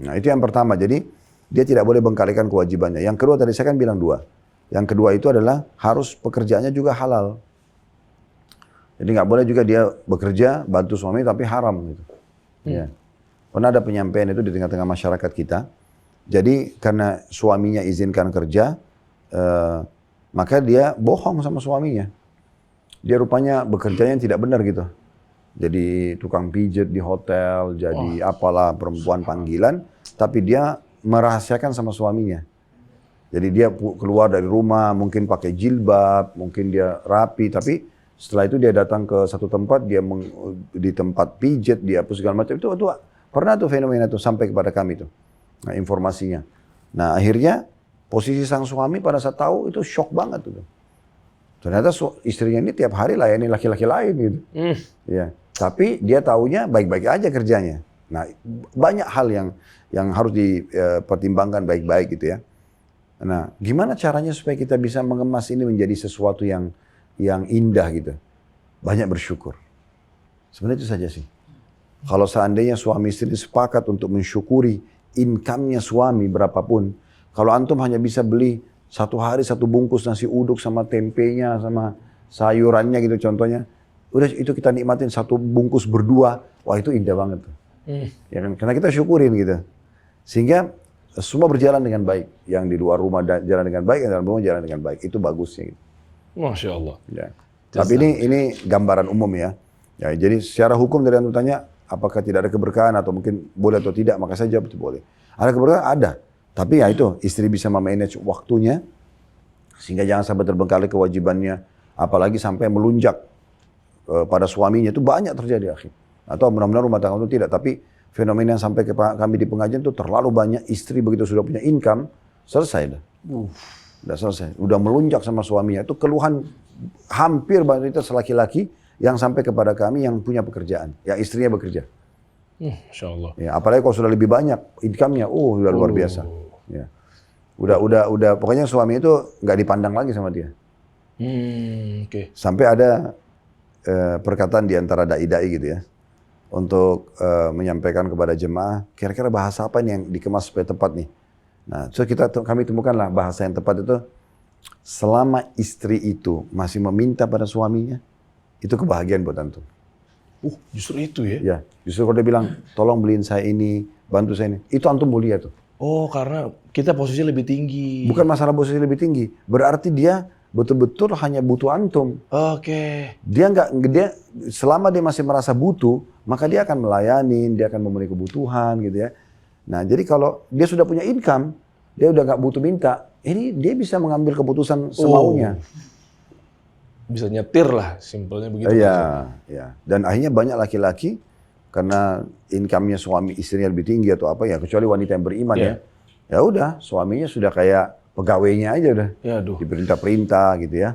Nah itu yang pertama, jadi dia tidak boleh bengkalikan kewajibannya. Yang kedua tadi saya kan bilang 2. Yang kedua itu adalah harus pekerjaannya juga halal. Jadi nggak boleh juga dia bekerja, bantu suami tapi haram gitu. Ya. Pernah ada penyampaian itu di tengah-tengah masyarakat kita. Jadi karena suaminya izinkan kerja, maka dia bohong sama suaminya. Dia rupanya bekerjanya tidak benar gitu. Jadi tukang pijet di hotel, jadi apalah perempuan panggilan, tapi dia merahasiakan sama suaminya. Jadi dia keluar dari rumah, mungkin pakai jilbab, mungkin dia rapi, tapi setelah itu dia datang ke satu tempat, dia di tempat pijet, dia apa segala macam itu pernah tuh fenomena itu sampai kepada kami tuh, nah, informasinya. Nah akhirnya posisi sang suami pada saat tahu itu shock banget tuh. Ternyata istrinya ini tiap hari layani laki-laki lain gitu. Ya, tapi dia taunya baik-baik aja kerjanya. Nah banyak hal yang harus dipertimbangkan baik-baik gitu ya. Nah gimana caranya supaya kita bisa mengemas ini menjadi sesuatu yang indah gitu. Banyak bersyukur. Sebenarnya itu saja sih. Kalau seandainya suami istri sepakat untuk mensyukuri income-nya suami berapapun. Kalau antum hanya bisa beli satu hari satu bungkus nasi uduk sama tempenya sama sayurannya gitu contohnya. Udah itu kita nikmatin satu bungkus berdua. Wah itu indah banget tuh. Ya kan? Karena kita syukurin gitu. Sehingga semua berjalan dengan baik. Yang di luar rumah jalan dengan baik, yang di dalam rumah jalan dengan baik. Itu bagusnya gitu. Masya Allah. Ya. Tapi ini gambaran umum ya. Ya. Jadi secara hukum dari antum tanya, apakah tidak ada keberkahan atau mungkin boleh atau tidak, maka saya jawab itu boleh. Ada keberkahan? Ada. Tapi ya itu, istri bisa memanage waktunya, sehingga jangan sampai terbengkalai kewajibannya, apalagi sampai melunjak pada suaminya, itu banyak terjadi akhir. Atau benar-benar rumah tangga itu tidak, tapi fenomena yang sampai ke kami di pengajian itu terlalu banyak istri begitu sudah punya income, selesai dah. Udah selesai, udah melunjak sama suaminya. Itu keluhan hampir mayoritas laki-laki yang sampai kepada kami yang punya pekerjaan, yang istrinya bekerja. Masya Allah. Ya, apalagi kalau sudah lebih banyak income-nya, udah luar biasa. Ya. Udah, pokoknya suami itu nggak dipandang lagi sama dia. Sampai ada perkataan di antara dai-dai gitu ya, untuk menyampaikan kepada jemaah, kira-kira bahasa apa nih yang dikemas supaya tepat nih. Nah, so kami temukanlah bahasa yang tepat itu, selama istri itu masih meminta pada suaminya, itu kebahagiaan buat antum. Justru itu ya? Ya, justru kalau dia bilang, tolong beliin saya ini, bantu saya ini, itu antum mulia tuh. Oh, karena kita posisinya lebih tinggi. Bukan masalah posisi lebih tinggi, berarti dia betul-betul hanya butuh antum. Oke. Dia selama dia masih merasa butuh, maka dia akan melayani, dia akan memenuhi kebutuhan gitu ya. Nah, jadi kalau dia sudah punya income, dia udah nggak butuh minta, ini dia bisa mengambil keputusan semaunya. Bisa nyetir lah, simpelnya begitu. Iya, ya. Dan akhirnya banyak laki-laki karena income-nya suami istrinya lebih tinggi atau apa ya, kecuali wanita yang beriman Iya. ya. Ya udah, suaminya sudah kayak pegawainya aja udah. Ya, aduh. Diperintah-perintah gitu ya.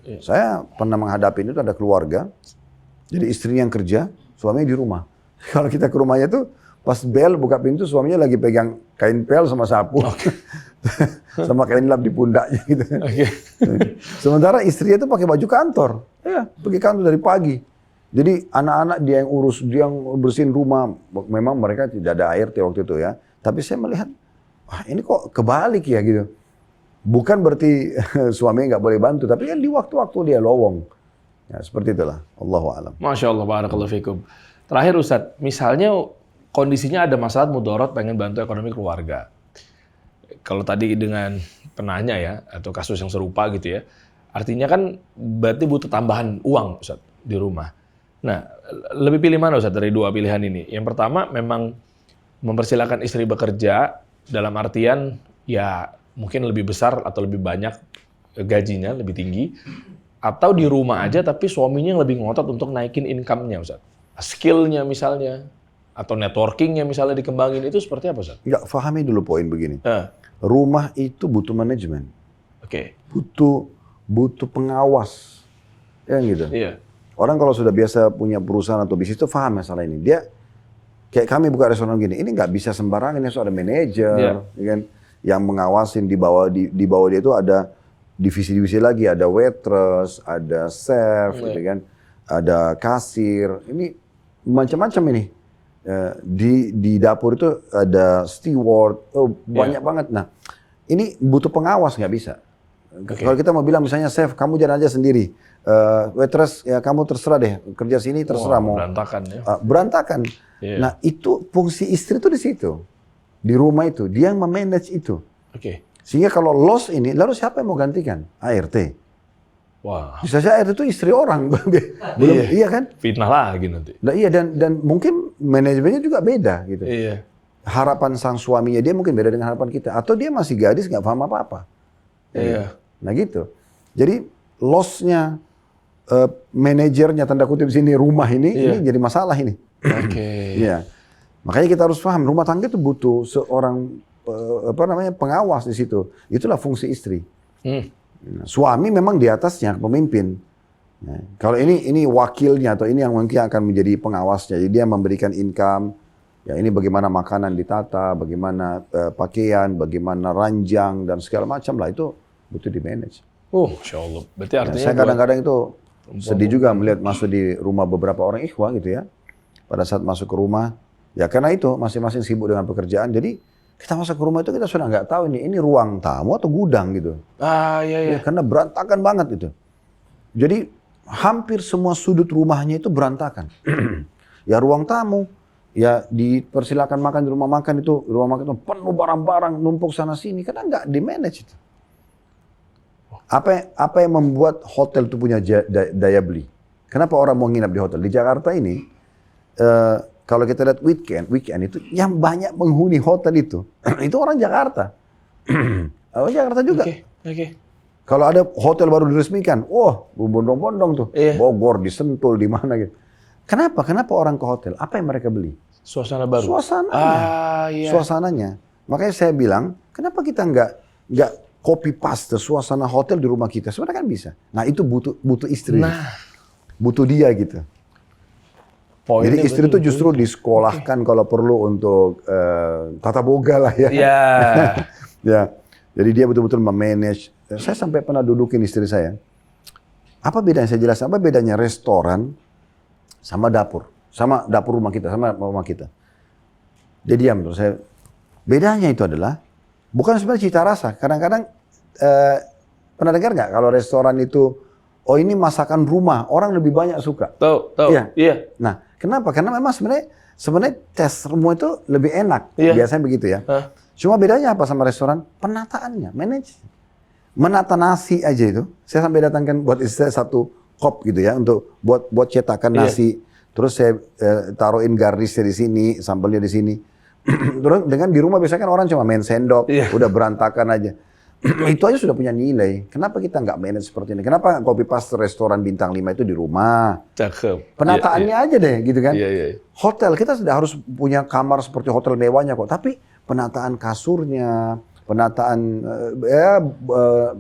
Iya. Saya pernah menghadapi itu ada keluarga, jadi istrinya yang kerja, suaminya di rumah. Kalau kita ke rumahnya tuh, pas bel buka pintu suaminya lagi pegang kain pel sama sapu. Sama kain lap di pundaknya gitu. Oke. Sementara istrinya itu pakai baju kantor. Ya, pergi kantor dari pagi. Jadi anak-anak dia yang urus, dia yang bersihin rumah. Memang mereka tidak ada ART waktu itu ya. Tapi saya melihat, wah ini kok kebalik ya gitu. Bukan berarti suaminya nggak boleh bantu, tapi kan di waktu-waktu dia lowong. Ya, seperti itulah. Allahu a'lam. Masya Allah, barakallahu fikum. Terakhir Ustadz, misalnya kondisinya ada masalah mudorot pengen bantu ekonomi keluarga. Kalau tadi dengan penanya ya, atau kasus yang serupa gitu ya, artinya kan berarti butuh tambahan uang Ustadz di rumah. Nah, lebih pilih mana Ustadz dari dua pilihan ini? Yang pertama memang mempersilahkan istri bekerja dalam artian ya mungkin lebih besar atau lebih banyak gajinya, lebih tinggi. Atau di rumah aja tapi suaminya yang lebih ngotot untuk naikin income-nya Ustadz. Skill-nya misalnya, atau networking-nya misalnya dikembangin, itu seperti apa Ustadz? Nggak, fahami dulu poin begini. Rumah itu butuh manajemen. Oke. Butuh pengawas. Ya gitu. Iya. Orang kalau sudah biasa punya perusahaan atau bisnis itu paham masalah ini. Dia kayak kami buka restoran gini, ini nggak bisa sembarangan, harus ada manajer, ya kan, yang mengawasin di bawah dia itu ada divisi-divisi lagi, ada waitress, ada chef, gitu kan, ada kasir, ini macam-macam ini. Di dapur itu ada steward, banyak banget. Nah, ini butuh pengawas, nggak bisa. Kalau kita mau bilang misalnya chef, kamu jalan aja sendiri. Waitress, ya kamu terserah deh, kerja sini terserah mau. Berantakan ya. Berantakan. Yeah. Nah, itu fungsi istri itu di situ. Di rumah itu, dia yang memanage itu. Oke. Sehingga kalau loss ini, lalu siapa yang mau gantikan? ART. Wah. Bisa saja ART itu istri orang. Belum, iya kan? Fitnah lagi nanti. Nah, iya, dan mungkin manajemennya juga beda gitu. Iya. Harapan sang suaminya dia mungkin beda dengan harapan kita. Atau dia masih gadis nggak paham apa-apa. Iya. Nah gitu. Jadi loss-nya manajernya tanda kutip sini rumah ini jadi masalah ini. Oke. Iya. Makanya kita harus paham rumah tangga itu butuh seorang pengawas di situ. Itulah fungsi istri. Nah, suami memang di atasnya pemimpin. Nah, kalau ini wakilnya atau ini yang mungkin akan menjadi pengawasnya. Jadi dia memberikan income. Ya ini bagaimana makanan ditata, bagaimana pakaian, bagaimana ranjang dan segala macam lah itu butuh di manage. Masya Allah. Berarti artinya Saya kadang-kadang itu sedih juga melihat masuk di rumah beberapa orang ikhwah gitu ya. Pada saat masuk ke rumah, ya karena itu masing-masing sibuk dengan pekerjaan. Jadi kita masuk ke rumah itu kita sudah nggak tahu ini ruang tamu atau gudang gitu. Iya. Ya, karena berantakan banget itu. Jadi hampir semua sudut rumahnya itu berantakan. Ya ruang tamu, ya dipersilakan makan di rumah makan itu penuh barang-barang numpuk sana sini karena nggak di manage itu. Apa yang membuat hotel itu punya daya beli? Kenapa orang mau nginap di hotel? Di Jakarta ini, kalau kita lihat weekend itu yang banyak penghuni hotel itu orang Jakarta. Orang Jakarta juga. Oke. Kalau ada hotel baru diresmikan, berbondong-bondong tuh. Bogor, di Sentul, di mana gitu. Kenapa orang ke hotel? Apa yang mereka beli? Suasana baru. Suasananya. Iya. Suasananya. Makanya saya bilang, kenapa kita nggak copy paste suasana hotel di rumah kita? Sebenarnya kan bisa. Nah itu butuh istri. Butuh dia gitu. Jadi istri itu justru disekolahkan kalau perlu untuk tata boga lah ya. Iya. Ya. Jadi dia betul-betul memanage. Saya sampai pernah dudukin istri saya. Apa bedanya? Saya jelaskan. Apa bedanya restoran sama dapur? Sama dapur rumah kita, sama rumah kita. Dia diam terus. Bedanya itu adalah bukan sebenarnya cita rasa. Kadang-kadang pernah dengar nggak kalau restoran itu, ini masakan rumah, orang lebih banyak suka. Tahu. Iya. Nah, kenapa? Karena memang sebenarnya tes rumah itu lebih enak. Biasanya begitu ya. Cuma bedanya apa sama restoran? Penataannya, manage. Menata nasi aja itu. Saya sampai datangkan buat istri saya satu kop gitu ya untuk buat cetakan nasi. Terus saya taruhin garnisnya di sini, sambelnya di sini. Terus dengan di rumah biasanya kan orang cuma main sendok, Iya. udah berantakan aja. Itu aja sudah punya nilai. Kenapa kita nggak manage seperti ini? Kenapa copy paste restoran bintang 5 itu di rumah? Cakep. Penataannya aja deh gitu kan. Iya, iya. Hotel kita sudah harus punya kamar seperti hotel mewahnya kok. Tapi penataan kasurnya, penataan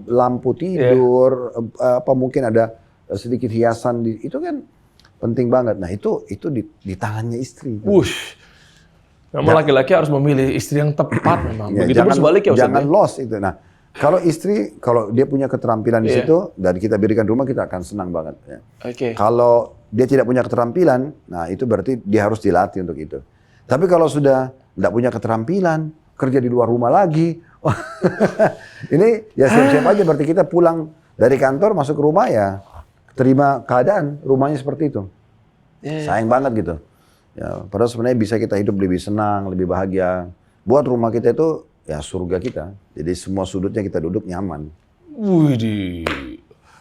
lampu tidur, apa mungkin ada sedikit hiasan itu kan penting banget. Nah itu di tangannya istri. Wush. Memang laki-laki harus memilih istri yang tepat memang. Ya, Begitu pun sebaliknya Ustaz. jangan lost itu. Nah kalau istri, kalau dia punya keterampilan di situ dan kita berikan rumah, kita akan senang banget. Ya. Oke. Kalau dia tidak punya keterampilan, nah itu berarti dia harus dilatih untuk itu. Tapi kalau sudah tidak punya keterampilan, kerja di luar rumah lagi, ini ya siap-siap aja. Berarti kita pulang dari kantor masuk ke rumah ya terima keadaan rumahnya seperti itu. Sayang banget gitu. Ya, padahal sebenarnya bisa kita hidup lebih senang, lebih bahagia. Buat rumah kita itu ya surga kita. Jadi semua sudutnya kita duduk nyaman. Widih.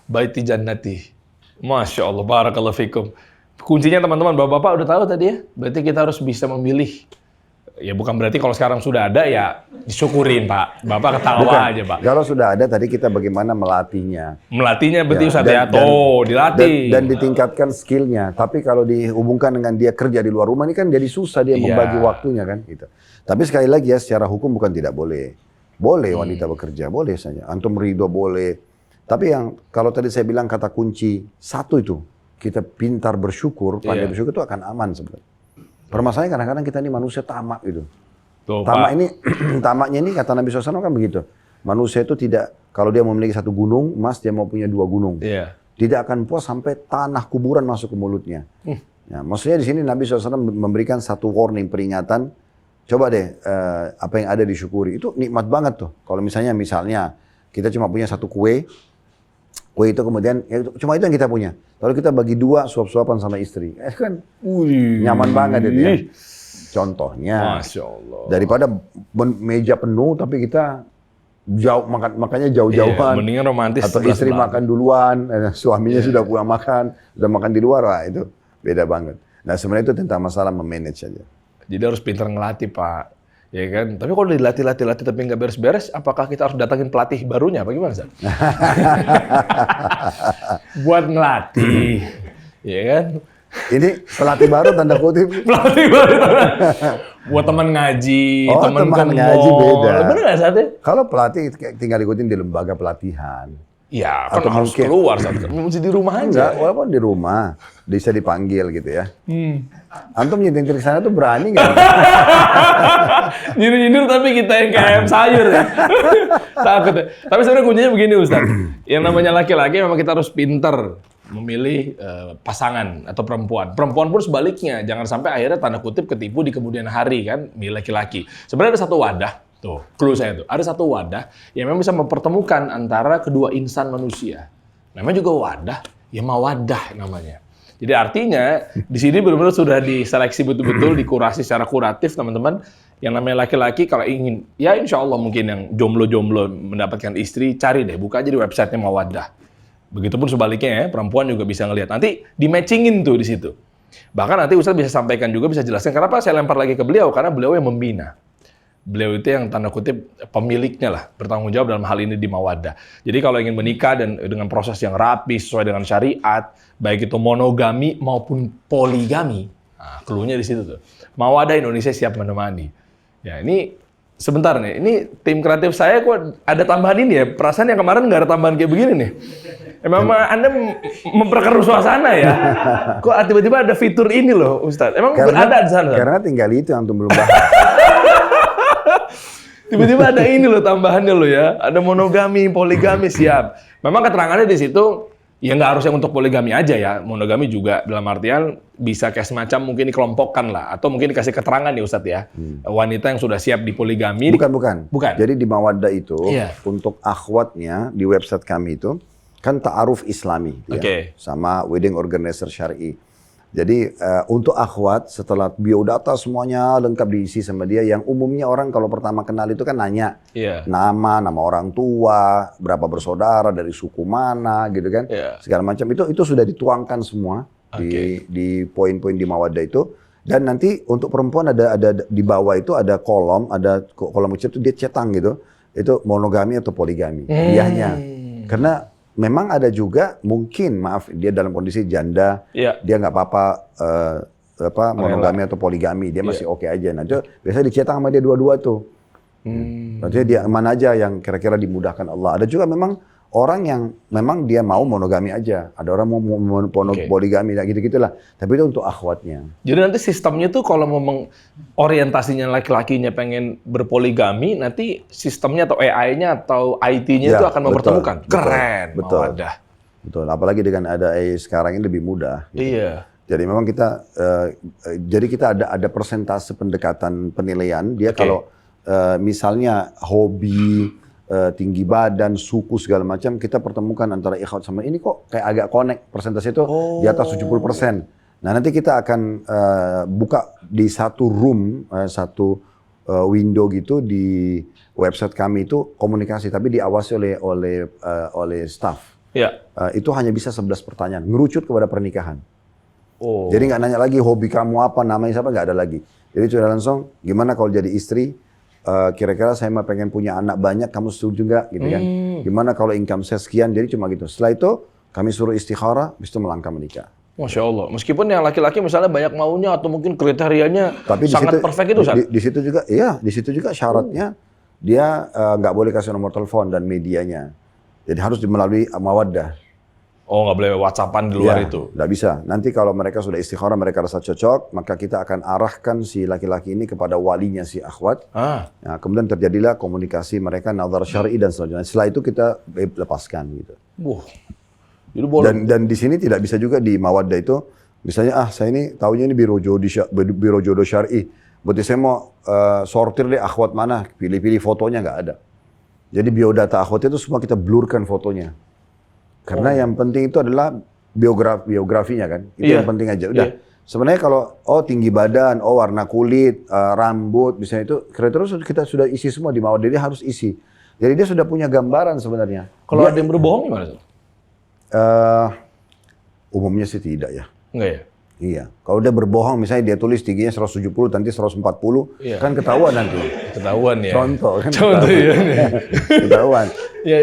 Baiti jannati. Masya Allah, barakallahu fikum. Kuncinya teman-teman, bapak-bapak udah tahu tadi ya. Berarti kita harus bisa memilih. Ya bukan berarti kalau sekarang sudah ada ya disyukurin Pak. Bapak ketawa aja Pak. Kalau sudah ada tadi kita bagaimana melatihnya. Melatihnya berarti Ustaz ya. dan- Dilatih. Dan ditingkatkan skillnya. Tapi kalau dihubungkan dengan dia kerja di luar rumah ini kan jadi susah dia Iya. membagi waktunya kan. Gitu. Tapi sekali lagi ya secara hukum bukan tidak boleh. Boleh wanita bekerja, boleh saja. Antum ridho boleh. Tapi yang kalau tadi saya bilang kata kunci satu itu. Kita pintar bersyukur, pandai bersyukur itu akan aman sebenarnya. Permasalahannya kadang-kadang kita ini manusia tamak gitu. Tuh, Tamak Pak. ini, tamaknya ini kata Nabi SAW kan begitu. Manusia itu tidak, kalau dia memiliki satu gunung, emas dia mau punya 2 gunung. Iya. Tidak akan puas sampai tanah kuburan masuk ke mulutnya. Ya, maksudnya di sini Nabi SAW memberikan satu warning, peringatan. Coba deh, apa yang ada disyukuri. Itu nikmat banget tuh. Kalau misalnya kita cuma punya satu kue itu kemudian, ya, cuma itu yang kita punya. Lalu kita bagi 2 suap-suapan sama istri. Kan nyaman banget itu ya. Contohnya, Masya Allah. daripada meja penuh tapi kita makanya jauh-jauhan. Mendingan romantis. Atau istri makan duluan, suaminya sudah pulang makan, sudah makan di luar, wah itu beda banget. Nah sebenarnya itu tentang masalah memanage aja. Jadi harus pintar ngelatih Pak. Ya kan? Tapi kalau dilatih tapi nggak beres-beres, apakah kita harus datangin pelatih barunya? Apa gimana, Ustaz? Buat ngelatih. Ya kan? Ini pelatih baru tanda kutip. Pelatih baru. Buat teman ngaji, Oh, teman teman ke ngaji mall. beda. Bener nggak, Ustaz? Kalau pelatih tinggal ikutin di lembaga pelatihan. Ya, kan Atau harus mungkin- keluar, Ustaz. Mesti di rumah Enggak, aja. walaupun di rumah bisa dipanggil gitu ya. Antum nyetir ke sana tuh berani nggak? Nyindir-nyindir tapi kita yang kayak sayur ya. Takut ya. Tapi sebenarnya kuncinya begini Ustaz. Yang namanya laki-laki memang kita harus pinter memilih pasangan atau perempuan. Perempuan pun sebaliknya. Jangan sampai akhirnya tanda kutip ketipu di kemudian hari kan milih laki-laki. Sebenarnya ada satu wadah. Tuh, clue saya tuh. Ada satu wadah yang memang bisa mempertemukan antara kedua insan manusia. Namanya juga wadah, ya mawadah namanya. Jadi artinya di sini benar-benar sudah diseleksi betul-betul, dikurasi secara kuratif teman-teman. Yang namanya laki-laki kalau ingin, ya insya Allah mungkin yang jomblo-jomblo mendapatkan istri, cari deh, buka aja di websitenya Mawaddah. Begitupun sebaliknya ya, perempuan juga bisa ngelihat. Nanti di-matchingin tuh di situ. Bahkan nanti Ustaz bisa sampaikan juga, bisa jelaskan kenapa saya lempar lagi ke beliau, karena beliau yang membina. Beliau itu yang tanda kutip pemiliknya lah, bertanggung jawab dalam hal ini di Mawaddah. Jadi kalau ingin menikah dan dengan proses yang rapi, sesuai dengan syariat, baik itu monogami maupun poligami, nah, clue-nya di situ tuh. Mawaddah Indonesia siap menemani. Ya ini sebentar nih, ini tim kreatif saya kok ada tambahan ini ya, perasaan yang kemarin nggak ada tambahan kayak begini nih. Emang Anda memperkeruh suasana ya? Kok tiba-tiba ada fitur ini loh Ustadz? Emang ada di sana? Karena tinggal itu yang antum belum bahas. Tiba-tiba ada ini loh tambahannya loh ya. Ada monogami, poligami, siap. Memang keterangannya di situ, ya nggak harus yang untuk poligami aja ya. Monogami juga dalam artian bisa kayak semacam mungkin dikelompokkan lah. Atau mungkin dikasih keterangan nih Ustadz ya. Wanita yang sudah siap di poligami. Bukan. Jadi di Mawaddah itu, untuk akhwatnya di website kami itu, kan ta'aruf islami. Ya, sama wedding organizer syar'i. Jadi untuk akhwat setelah biodata semuanya lengkap diisi sama dia, yang umumnya orang kalau pertama kenal itu kan nanya nama orang tua, berapa bersaudara, dari suku mana gitu kan, segala macam itu sudah dituangkan semua di poin-poin di Mawaddah itu. Dan nanti untuk perempuan ada di bawah itu ada kolom kecil itu dia cetang gitu. Itu monogami atau poligami. Hadiahnya. Karena memang ada juga mungkin maaf dia dalam kondisi janda, dia nggak apa-apa monogami atau poligami, dia masih oke aja. Nah itu biasanya dicetang sama dia dua-dua tuh. Artinya dia mana aja yang kira-kira dimudahkan Allah. Ada juga memang orang yang memang dia mau monogami aja. Ada orang mau poligami, gitu-gitulah. Tapi itu untuk akhwatnya. Jadi nanti sistemnya tuh kalau memang orientasinya laki-lakinya pengen berpoligami, nanti sistemnya atau AI-nya atau IT-nya itu akan mempertemukan. Keren, betul. Betul. Apalagi dengan ada AI sekarang ini lebih mudah. Gitu. Iya. Jadi memang kita, ada persentase pendekatan penilaian. Dia kalau misalnya hobi, tinggi badan, suku segala macam, kita pertemukan antara ikhwat sama ini kok kayak agak connect, persentase itu di atas 70%. Nah nanti kita akan buka di satu room, window gitu di website kami itu komunikasi, tapi diawasi oleh staff. Iya. Itu hanya bisa 11 pertanyaan, ngerucut kepada pernikahan. Jadi nggak nanya lagi hobi kamu apa, namanya siapa, nggak ada lagi. Jadi sudah langsung, gimana kalau jadi istri? Kira-kira saya mah pengen punya anak banyak, kamu setuju nggak? Gitu kan? Gimana kalau income saya sekian? Jadi cuma gitu. Setelah itu kami suruh istikharah, habis itu melangkah menikah. Masya Allah. Meskipun yang laki-laki misalnya banyak maunya atau mungkin kriterianya sangat perfect itu, Ustaz? Di situ juga syaratnya dia nggak boleh kasih nomor telepon dan medianya. Jadi harus melalui mawaddah. Oh, nggak boleh WhatsAppan di luar itu? Nggak bisa. Nanti kalau mereka sudah istikharah, mereka rasa cocok, maka kita akan arahkan si laki-laki ini kepada walinya si akhwat. Nah, kemudian terjadilah komunikasi mereka, nazar syar'i dan selanjutnya. Setelah itu kita lepaskan gitu. Jadi boleh. Dan di sini tidak bisa juga di mawaddah itu, misalnya saya ini taunya ini biro jodoh syar'i. Berarti saya mau sortir deh akhwat mana, pilih-pilih fotonya, nggak ada. Jadi biodata akhwat itu semua kita blurkan fotonya. Karena yang penting itu adalah biografinya kan, itu yang penting aja. Udah. Sebenarnya kalau tinggi badan, warna kulit, rambut, misalnya itu kriteria kita sudah isi semua di mawaddah, dia harus isi. Jadi dia sudah punya gambaran sebenarnya. Kalau ada yang berbohong gimana? Umumnya sih tidak ya. Enggak ya? Iya. Kalau dia berbohong, misalnya dia tulis tingginya 170, nanti 140, kan ketahuan nanti. Ketahuan ya. Contoh kan. Ketahuan.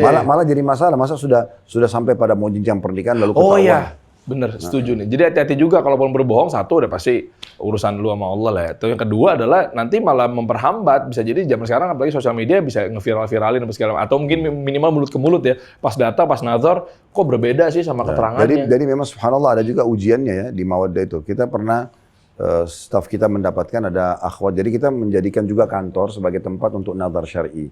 Malah jadi masalah. Masa sudah sampai pada mau jenjang pernikahan lalu ketahuan. Oh iya, bener. Setuju nih. Jadi hati-hati juga kalau berbohong, satu udah pasti urusan lu sama Allah lah ya. Terus yang kedua adalah nanti malah memperhambat. Bisa jadi zaman sekarang apalagi sosial media bisa ngeviral-viralin segala, atau mungkin minimal mulut ke mulut ya. Pas data, pas nazar, kok berbeda sih sama keterangannya. Jadi memang subhanallah ada juga ujiannya ya di mawaddah itu. Kita pernah staf kita mendapatkan ada akhwat. Jadi kita menjadikan juga kantor sebagai tempat untuk nazar syar'i.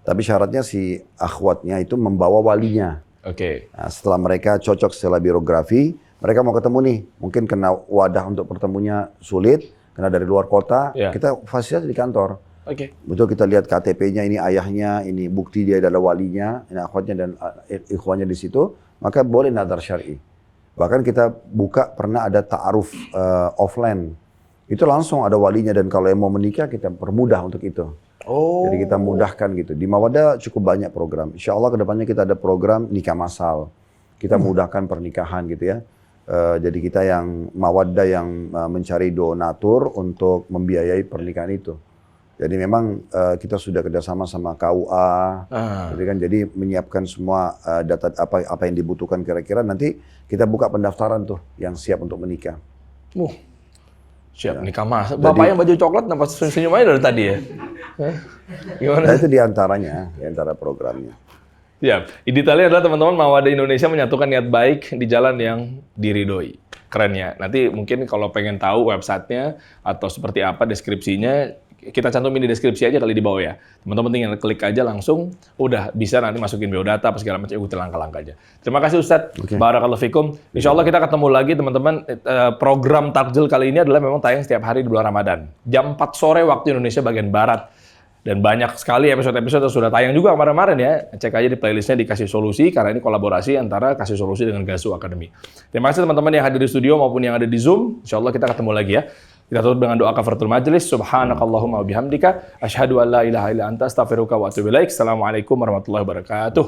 Tapi syaratnya si akhwatnya itu membawa walinya. Nah, setelah mereka cocok setelah biografi, mereka mau ketemu nih. Mungkin kena wadah untuk pertemunya sulit, kena dari luar kota, kita fasilitas di kantor. Betul, kita lihat KTP-nya, ini ayahnya, ini bukti dia adalah walinya, ini akhwatnya dan ikhwannya di situ, maka boleh nazar syar'i. Bahkan kita buka pernah ada ta'aruf offline. Itu langsung ada walinya, dan kalau yang mau menikah kita permudah untuk itu. Jadi kita mudahkan gitu. Di mawaddah cukup banyak program. Insya Allah kedepannya kita ada program nikah massal. Kita mudahkan pernikahan gitu ya. Jadi kita yang mawaddah yang mencari donatur untuk membiayai pernikahan itu. Jadi memang kita sudah kerjasama sama KUA. Jadi menyiapkan semua data apa yang dibutuhkan kira-kira. Nanti kita buka pendaftaran tuh yang siap untuk menikah. Siap nikah mas. Bapak yang baju coklat nampak senyum aja dari tadi ya. Gimana? Nah, itu diantaranya, diantara programnya. Ya, detailnya adalah teman-teman Mawaddah Indonesia menyatukan niat baik di jalan yang diridhoi. Keren ya. Nanti mungkin kalau pengen tahu websitenya atau seperti apa deskripsinya, kita cantumin di deskripsi aja kali di bawah ya. Teman-teman tinggal klik aja langsung, udah bisa nanti masukin biodata apa segala macam, ikuti langkah-langkah aja. Terima kasih Ustadz, Barakallahu fikum. Insya Allah kita ketemu lagi teman-teman. Program Takjil kali ini adalah memang tayang setiap hari di bulan Ramadan. Jam 4 sore waktu Indonesia bagian Barat. Dan banyak sekali episode-episode sudah tayang juga kemarin-kemarin ya. Cek aja di playlistnya di Kasih Solusi, karena ini kolaborasi antara Kasih Solusi dengan Gasu Academy. Terima kasih teman-teman yang hadir di studio maupun yang ada di Zoom. Insya Allah kita ketemu lagi ya. Kita tutup dengan doa kafaratul majlis. Subhanakallahumma wa bihamdika. Asyhadu an la ilaha illa anta astaghfiruka wa atubu ilaik. Assalamualaikum warahmatullahi wabarakatuh.